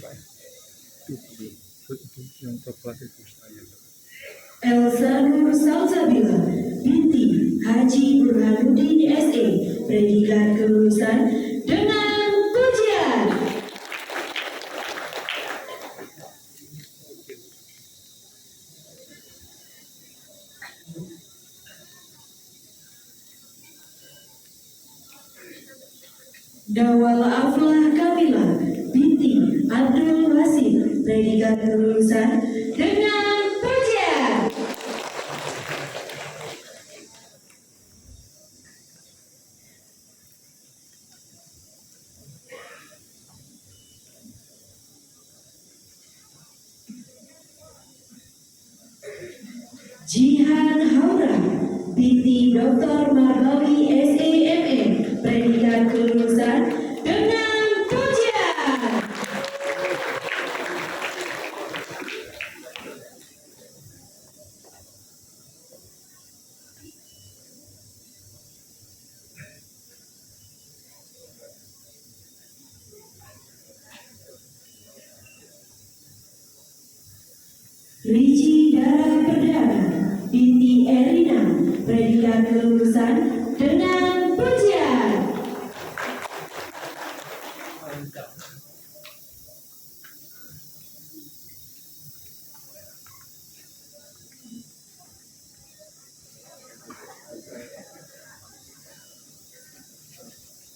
Pak. Itu yang coklat itu saya. Elsa Nur Salsabila binti Haji Burhanuddin SE, predikat kelulusan dengan pujian. Dawal Aflah Kamila binti Abdul Wasid, predikat kelulusan dengan pujian. Jihan Haura binti Dr. Marbawi SEME, predikat kelulusan dengan pujian. Riji Dara Perdana binti Erina, predikat kelulusan dengan pujian.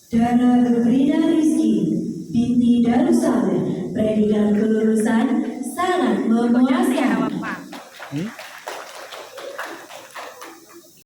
Dana Gebrina Rizky binti Darussalam, predikat kelulusan sangat memuaskan.